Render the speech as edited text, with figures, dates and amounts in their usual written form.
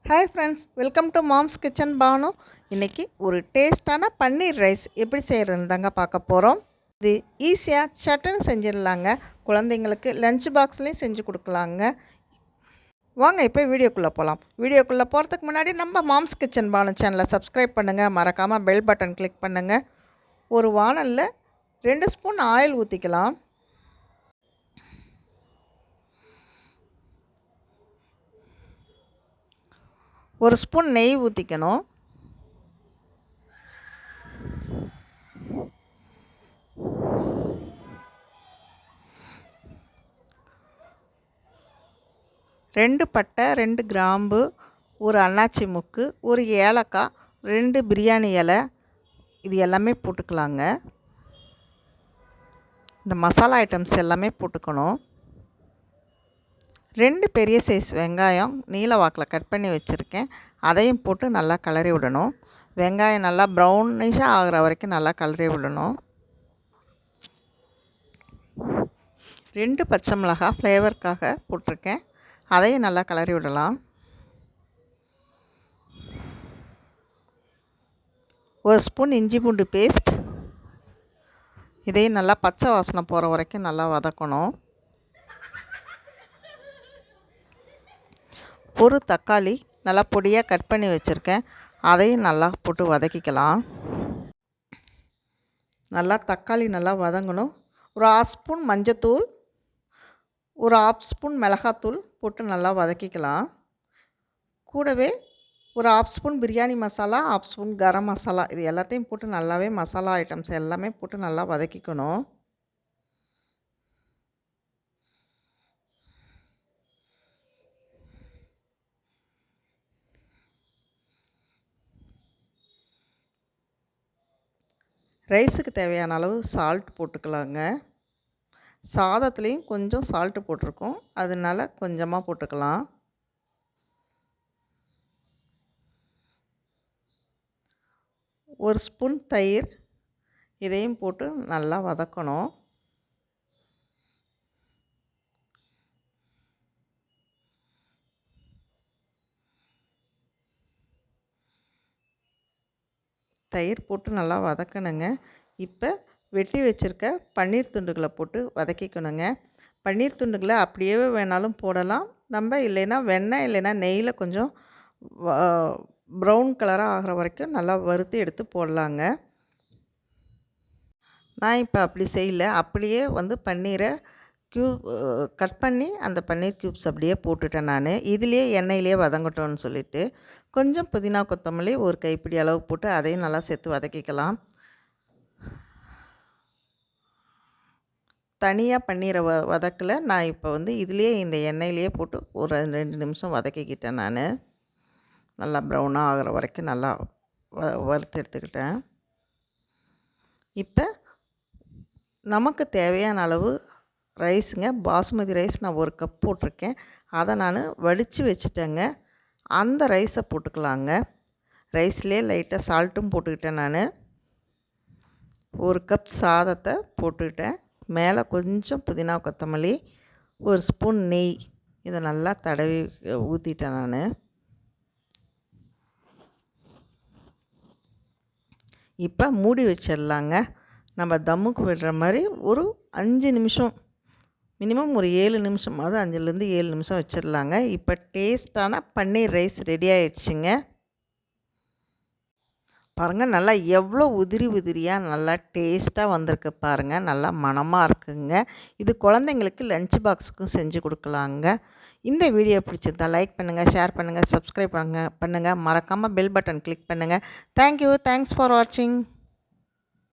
Hi friends, welcome to mom's kitchen Banu. இன்றைக்கி ஒரு டேஸ்டான பன்னீர் ரைஸ் எப்படி செய்கிறதுன்னு தாங்க பார்க்க போகிறோம். இது ஈஸியாக சட்டுன்னு செஞ்சிடலாங்க. குழந்தைங்களுக்கு லஞ்ச் பாக்ஸ்லேயும் செஞ்சு கொடுக்கலாங்க. வாங்க இப்போ வீடியோக்குள்ளே போகலாம். வீடியோக்குள்ளே போகிறதுக்கு முன்னாடி நம்ம மாம்ஸ் கிச்சன் பானு சேனலை சப்ஸ்கிரைப் பண்ணுங்கள். மறக்காமல் பெல் பட்டன் கிளிக் பண்ணுங்கள். ஒரு வானலில் 2 ஸ்பூன் ஆயில் ஊற்றிக்கலாம். ஒரு ஸ்பூன் நெய் ஊற்றிக்கணும். ரெண்டு பட்டை, 2 கிராம்பு, ஒரு அன்னாச்சி முக்கு, ஒரு ஏலக்காய், 2 பிரியாணி இலை, இது எல்லாமே போட்டுக்கலாங்க. இந்த மசாலா ஐட்டம்ஸ் எல்லாமே போட்டுக்கணும். 2 பெரிய சைஸ் வெங்காயம் நீல வாக்கில் கட் பண்ணி வச்சுருக்கேன். அதையும் போட்டு நல்லா கிளறி விடணும். வெங்காயம் நல்லா ப்ரௌனிஷாக ஆகிற வரைக்கும் நல்லா கிளறி விடணும். 2 பச்சை மிளகாய் ஃப்ளேவருக்காக போட்டிருக்கேன். அதையும் நல்லா கிளறி விடலாம். ஒரு ஸ்பூன் இஞ்சி பூண்டு பேஸ்ட், இதையும் நல்லா பச்சை வாசனை போகிற வரைக்கும் நல்லா வதக்கணும். ஒரு தக்காளி நல்லா பொடியாக கட் பண்ணி வச்சுருக்கேன். அதையும் நல்லா போட்டு வதக்கிக்கலாம். நல்லா தக்காளி நல்லா வதங்கணும். ஒரு 1/2 ஸ்பூன் மஞ்சத்தூள், ஒரு 1/2 ஸ்பூன் மிளகாத்தூள் போட்டு நல்லா வதக்கிக்கலாம். கூடவே ஒரு 1/2 ஸ்பூன் பிரியாணி மசாலா, 1/2 ஸ்பூன் கரம் மசாலா, இது எல்லாத்தையும் போட்டு நல்லாவே மசாலா ஐட்டம்ஸ் எல்லாமே போட்டு நல்லா வதக்கிக்கணும். ரைஸுக்கு தேவையான அளவு சால்ட் போட்டுக்கலாங்க. சாதத்துலேயும் கொஞ்சம் சால்ட்டு போட்டிருக்கோம், அதனால கொஞ்சமாக போட்டுக்கலாம். ஒரு ஸ்பூன் தயிர், இதையும் போட்டு நல்லா வதக்கணும். தயிர் போட்டு நல்லா வதக்கணுங்க. இப்போ வெட்டி வச்சுருக்க பன்னீர் துண்டுகளை போட்டு வதக்கிக்கணுங்க. பன்னீர் துண்டுகளை அப்படியே வேணாலும் போடலாம். நம்ம இல்லைன்னா வெண்ணெய் இல்லைன்னா நெய்யில் கொஞ்சம் ப்ரௌன் கலராக ஆகிற வரைக்கும் நல்லா வறுத்து எடுத்து போடலாங்க. நான் இப்போ அப்படி செய்யல. அப்படியே பன்னீரை கட் பண்ணி அந்த பன்னீர் க்யூப்ஸ் அப்படியே போட்டுட்டேன் நான். இதுலேயே எண்ணெயிலே வதங்கட்டோன்னு சொல்லிவிட்டு கொஞ்சம் புதினா கொத்தமல்லி ஒரு கைப்பிடி அளவு போட்டு அதையும் நல்லா சேர்த்து வதக்கிக்கலாம். தனியாக பன்னீரை வதக்கலை. நான் இப்போ இதுலேயே இந்த எண்ணெயிலே போட்டு ஒரு 2 நிமிஷம் வதக்கிக்கிட்டேன் நான். நல்லா ப்ரௌனாக ஆகிற வரைக்கும் நல்லா வறுத்து எடுத்துக்கிட்டேன். இப்போ நமக்கு தேவையான அளவு ரைஸுங்க, பாஸ்மதி ரைஸ் நான் 1 கப் போட்டிருக்கேன். அதை நான் வடித்து வச்சுட்டேங்க. அந்த ரைஸை போட்டுக்கலாங்க. ரைஸ்லேயே லைட்டாக சால்ட்டும் போட்டுக்கிட்டேன் நான். 1 கப் சாதத்தை போட்டுக்கிட்டேன். மேலே கொஞ்சம் புதினா கொத்தமல்லி, 1 ஸ்பூன் நெய், இதை நல்லா தடவி ஊற்றிட்டேன் நான். இப்போ மூடி வச்சிடலாங்க. நம்ம தம்முக்கு விடுற மாதிரி ஒரு 5 நிமிஷம், மினிமம் ஒரு 7 நிமிஷமாவது, 5லேருந்து 7 நிமிஷம் வச்சிடலாங்க. இப்போ டேஸ்டான பன்னீர் ரைஸ் ரெடி ஆகிடுச்சிங்க. பாருங்கள், நல்லா எவ்வளோ உதிரி உதிரியாக நல்லா டேஸ்ட்டாக வந்திருக்கு பாருங்கள். நல்லா மணமாக இருக்குங்க. இது குழந்தைங்களுக்கு லஞ்ச் பாக்ஸுக்கும் செஞ்சு கொடுக்கலாங்க. இந்த வீடியோ பிடிச்சிருந்தா லைக் பண்ணுங்கள், ஷேர் பண்ணுங்கள், சப்ஸ்கிரைப் பண்ணுங்கள். மறக்காமல் பெல் பட்டன் கிளிக் பண்ணுங்கள். தேங்க்யூ. தேங்க்ஸ் ஃபார் வாட்சிங்.